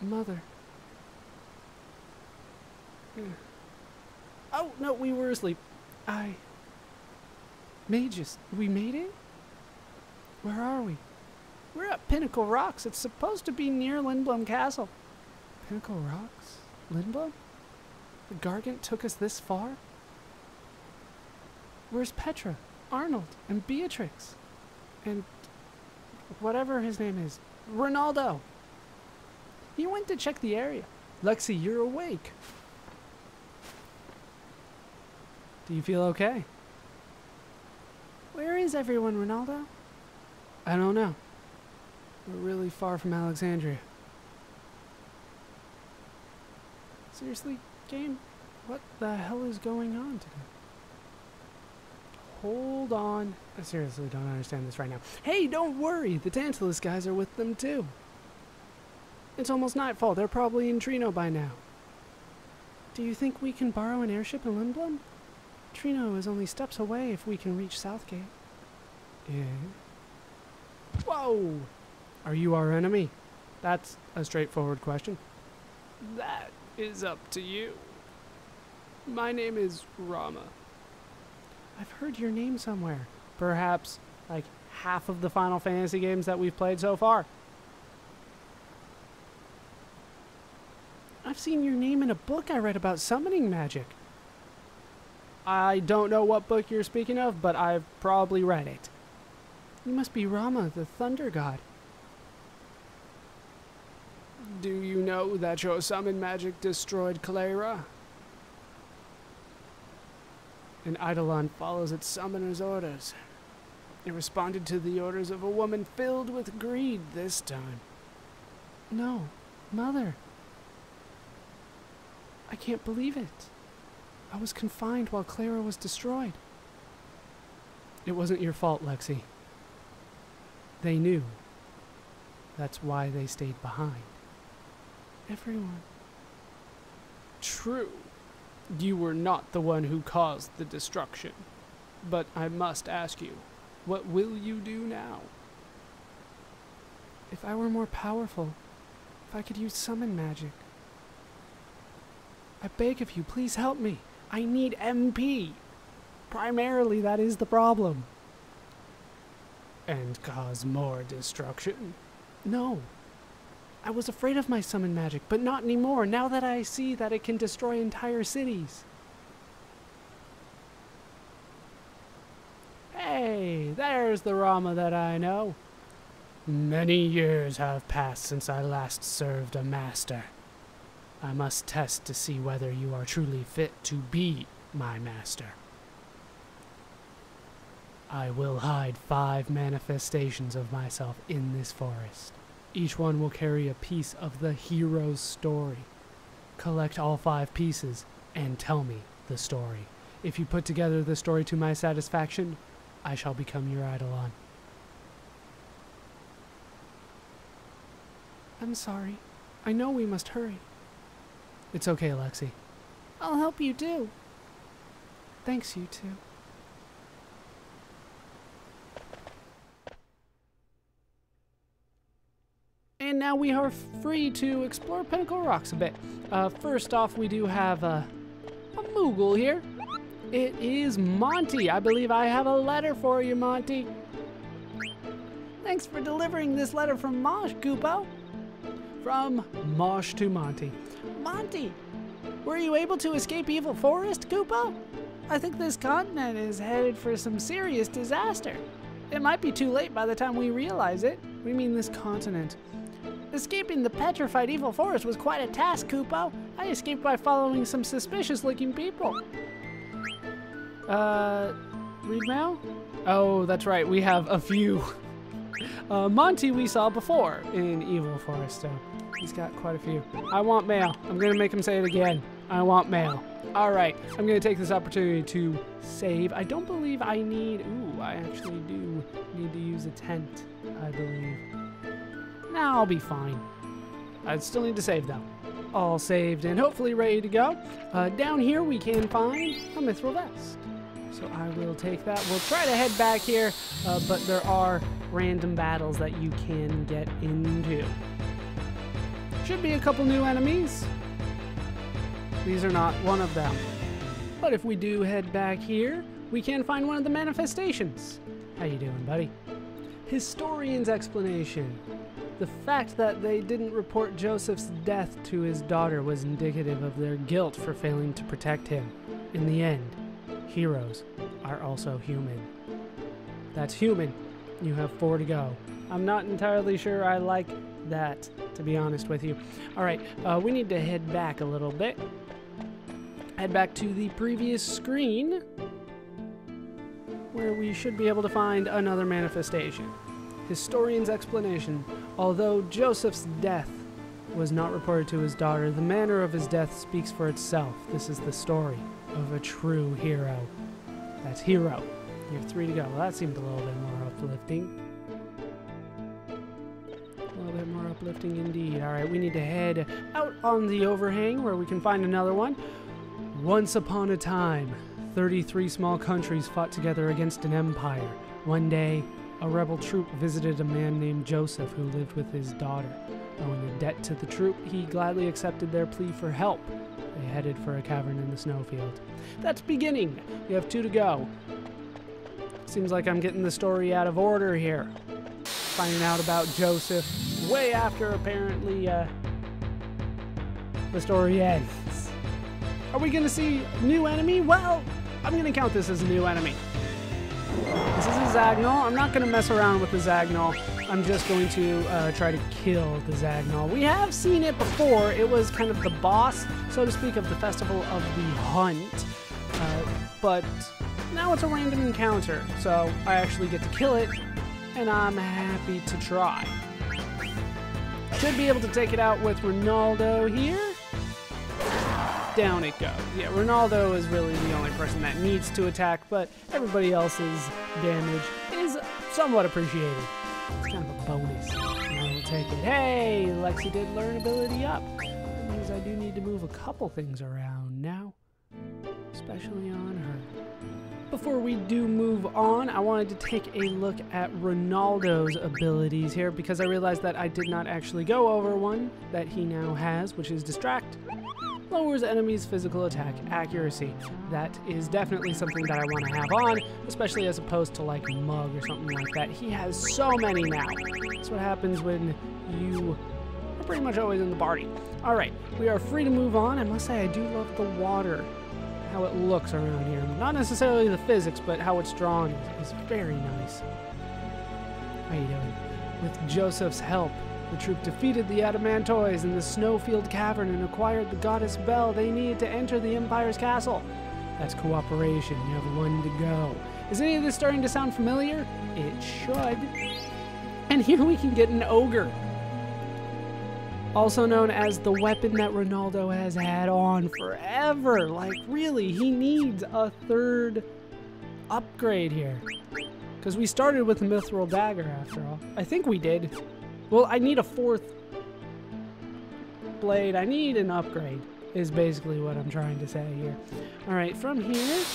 Mother. Oh, no, we were asleep. Mages, we made it? Where are we? We're at Pinnacle Rocks. It's supposed to be near Lindblom Castle. Pinnacle Rocks? Lindblom? The Gargant took us this far? Where's Petra, Arnold, and Beatrix? And whatever his name is. Ronaldo! He went to check the area. Lexi, you're awake. Do you feel okay? Where is everyone, Ronaldo? I don't know. We're really far from Alexandria. Seriously, game? What the hell is going on today? Hold on. I seriously don't understand this right now. Hey, don't worry. The Tantalus guys are with them too. It's almost nightfall. They're probably in Trino by now. Do you think we can borrow an airship in Lindblom? Trino is only steps away if we can reach Southgate. Yeah. Whoa! Are you our enemy? That's a straightforward question. That is up to you. My name is Ramuh. I've heard your name somewhere. Perhaps like half of the Final Fantasy games that we've played so far. I've seen your name in a book I read about summoning magic. I don't know what book you're speaking of, but I've probably read it. You must be Ramuh, the thunder god. Do you know that your summon magic destroyed Clara? An Eidolon follows its summoner's orders. It responded to the orders of a woman filled with greed this time. No, Mother. I can't believe it. I was confined while Clara was destroyed. It wasn't your fault, Lexi. They knew. That's why they stayed behind. Everyone. True. You were not the one who caused the destruction. But I must ask you, what will you do now? If I were more powerful, if I could use summon magic. I beg of you, please help me. I need MP. Primarily, that is the problem. And cause more destruction? No. I was afraid of my summon magic, but not anymore, now that I see that it can destroy entire cities. Hey, there's the Ramuh that I know. Many years have passed since I last served a master. I must test to see whether you are truly fit to be my master. I will hide 5 manifestations of myself in this forest. Each one will carry a piece of the hero's story. Collect all 5 pieces and tell me the story. If you put together the story to my satisfaction, I shall become your Eidolon. I'm sorry. I know we must hurry. It's okay, Lexi. I'll help you too. Thanks, you two. And now we are free to explore Pinnacle Rocks a bit. First off, we do have a Moogle here. It is Monty. I believe I have a letter for you, Monty. Thanks for delivering this letter from Mosh, Goopo. From Mosh to Monty. Monty, were you able to escape Evil Forest, Goopo? I think this continent is headed for some serious disaster. It might be too late by the time we realize it. We mean this continent. Escaping the petrified Evil Forest was quite a task, Goopo. I escaped by following some suspicious-looking people. Read mail? Oh, that's right, we have a few. Monty we saw before in Evil Forest, so he's got quite a few. I want mail. I'm gonna make him say it again. I want mail. Alright, I'm gonna take this opportunity to save. I don't believe I need, I actually do need to use a tent, I believe. Nah, I'll be fine. I still need to save though. all saved and hopefully ready to go. Down here we can find a mithril vest. So I will take that. We'll try to head back here, but there are random battles that you can get into. Should be a couple new enemies. These are not one of them. But if we do head back here, we can find one of the manifestations. How you doing, buddy? Historian's explanation. The fact that they didn't report Joseph's death to his daughter was indicative of their guilt for failing to protect him. In the end, heroes are also human. That's human. You have 4 to go. I'm not entirely sure I like that, to be honest with you. All right, we need to head back a little bit. Head back to the previous screen, where we should be able to find another manifestation. Historian's explanation. Although Joseph's death was not reported to his daughter, the manner of his death speaks for itself. This is the story of a true hero. That's hero. You have 3 to go. Well, that seemed a little bit more uplifting. A little bit more uplifting indeed. All right, we need to head out on the overhang where we can find another one. Once upon a time, 33 small countries fought together against an empire. One day, a rebel troop visited a man named Joseph who lived with his daughter. Owing a debt to the troop, he gladly accepted their plea for help. They headed for a cavern in the snowfield. That's beginning. You have 2 to go. Seems like I'm getting the story out of order here. Finding out about Joseph way after apparently the story ends. Are we gonna see a new enemy? Well, I'm gonna count this as a new enemy. This is a Zagnol. I'm not gonna mess around with the Zagnol. I'm just going to try to kill the Zagnol. We have seen it before. It was kind of the boss, so to speak, of the Festival of the Hunt. But now it's a random encounter, so I actually get to kill it, and I'm happy to try. Should be able to take it out with Ronaldo here. Down it goes. Yeah, Ronaldo is really the only person that needs to attack, but everybody else's damage is somewhat appreciated. It's kind of a bonus. I'll take it. Hey, Lexi did learn ability up. That means I do need to move a couple things around now, especially on her. Before we do move on, I wanted to take a look at Ronaldo's abilities here because I realized that I did not actually go over one that he now has, which is Distract. Lowers enemies' physical attack accuracy. That is definitely something that I want to have on, especially as opposed to like Mug or something like that. He has so many now. That's what happens when you are pretty much always in the party. All right, we are free to move on. I must say I do love the water, how it looks around here. Not necessarily the physics, but how it's drawn is very nice. How you doing? With Joseph's help, the troop defeated the Adamantoys in the Snowfield Cavern and acquired the Goddess Bell they needed to enter the Empire's castle. That's cooperation. You have 1 to go. Is any of this starting to sound familiar? It should. And here we can get an ogre. Also known as the weapon that Ronaldo has had on forever. Like, really, he needs a 3rd upgrade here. Because we started with the Mithril Dagger, after all. I think we did. Well, I need a 4th blade. I need an upgrade, is basically what I'm trying to say here. All right, from here,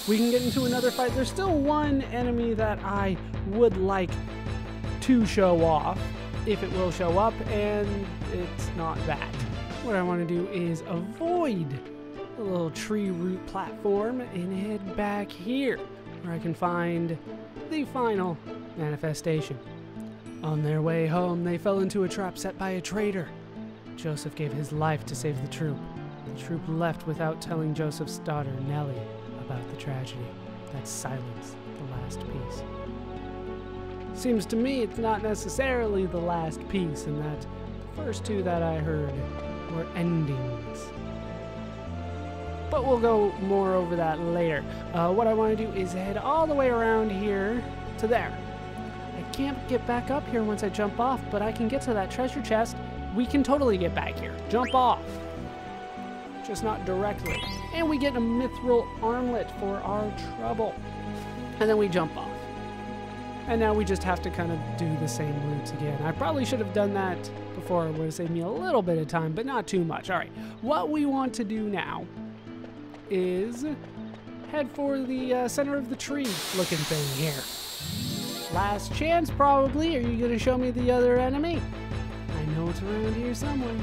we can get into another fight. There's still one enemy that I would like to show off, if it will show up, and it's not that. What I want to do is avoid the little tree root platform and head back here, where I can find the final manifestation. On their way home, they fell into a trap set by a traitor. Joseph gave his life to save the troop. The troop left without telling Joseph's daughter, Nellie, about the tragedy. That's silence, the last piece. Seems to me it's not necessarily the last piece, and that the first 2 that I heard were endings. But we'll go more over that later. What I want to do is head all the way around here to there. I can't get back up here once I jump off, but I can get to that treasure chest. We can totally get back here. Jump off. Just not directly. And we get a mithril armlet for our trouble. And then we jump off. And now we just have to kind of do the same routes again. I probably should have done that before. It would have saved me a little bit of time, but not too much. All right, what we want to do now is head for the center of the tree looking thing here. Last chance, probably. Are you going to show me the other enemy? I know it's around here somewhere.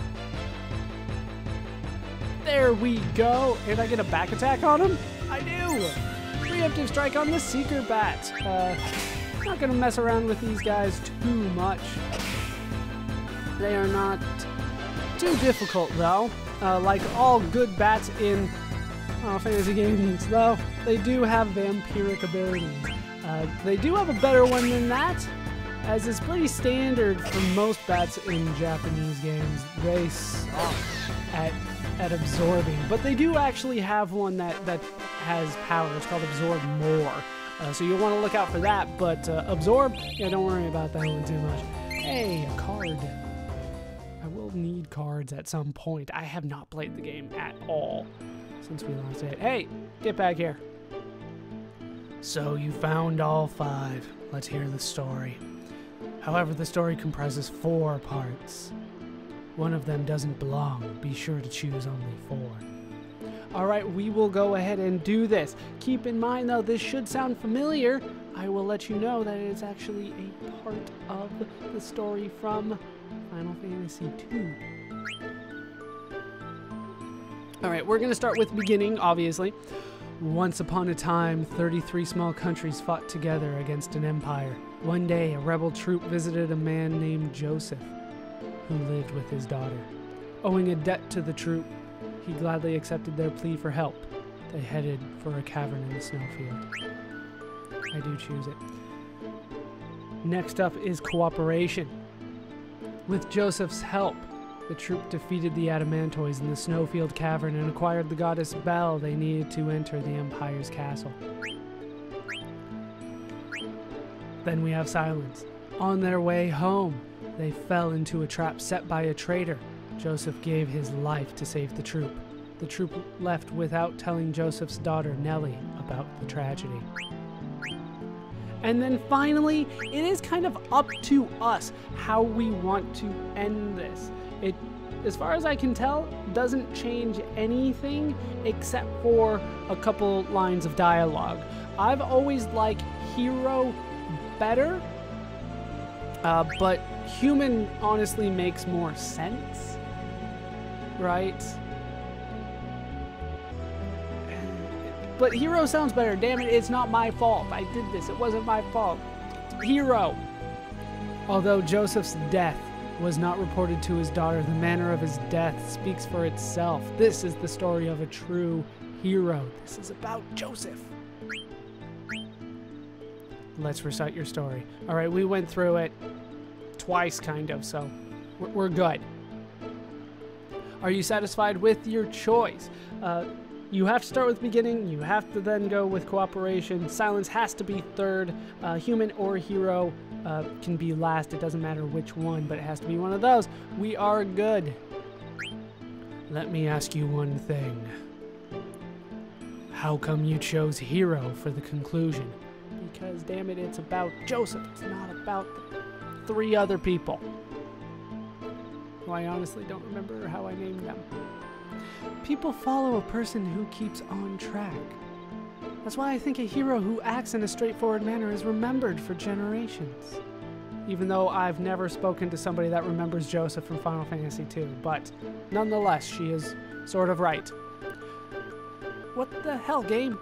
There we go. And I get a back attack on him? I do. Preemptive strike on the Seeker Bat. Not going to mess around with these guys too much. They are not too difficult, though. Like all good bats in fantasy games, though, they do have vampiric abilities. They do have a better one than that, as is pretty standard for most bats in Japanese games. They suck at absorbing, but they do actually have one that has power. It's called Absorb More. So you'll want to look out for that, but Absorb, yeah, don't worry about that one too much. Hey, a card. I will need cards at some point. I have not played the game at all since we last did. Hey, get back here. So you found all 5. Let's hear the story. However, the story comprises 4 parts. One of them doesn't belong. Be sure to choose only 4. All right, we will go ahead and do this. Keep in mind, though, this should sound familiar. I will let you know that it is actually a part of the story from Final Fantasy II. All right, we're going to start with the beginning, obviously. Once upon a time, 33 small countries fought together against an empire. One day, a rebel troop visited a man named Joseph, who lived with his daughter. Owing a debt to the troop, he gladly accepted their plea for help. They headed for a cavern in the snowfield. I do choose it. Next up is cooperation. With Joseph's help, the troop defeated the Adamantoids in the snowfield cavern and acquired the goddess Belle they needed to enter the Empire's castle. Then we have silence. On their way home, they fell into a trap set by a traitor. Joseph gave his life to save the troop. The troop left without telling Joseph's daughter, Nellie, about the tragedy. And then finally, it is kind of up to us how we want to end this. It, as far as I can tell, doesn't change anything except for a couple lines of dialogue. I've always liked Hero better, but Human honestly makes more sense, right? But Hero sounds better. Damn it, it's not my fault. I did this. It wasn't my fault. Hero. Although Joseph's death was not reported to his daughter, the manner of his death speaks for itself. This is the story of a true hero. This is about Joseph. Let's recite your story. All right, we went through it twice, kind of, so we're good. Are you satisfied with your choice? You have to start with beginning. You have to then go with cooperation. Silence has to be third. Human or hero can be last. It doesn't matter which one, but it has to be one of those. We are good. Let me ask you one thing. How come you chose hero for the conclusion? Because, damn it, it's about Joseph. It's not about the 3 other people. Who I honestly don't remember how I named them. People follow a person who keeps on track. That's why I think a hero who acts in a straightforward manner is remembered for generations. Even though I've never spoken to somebody that remembers Joseph from Final Fantasy II, but nonetheless, she is sort of right. What the hell, game?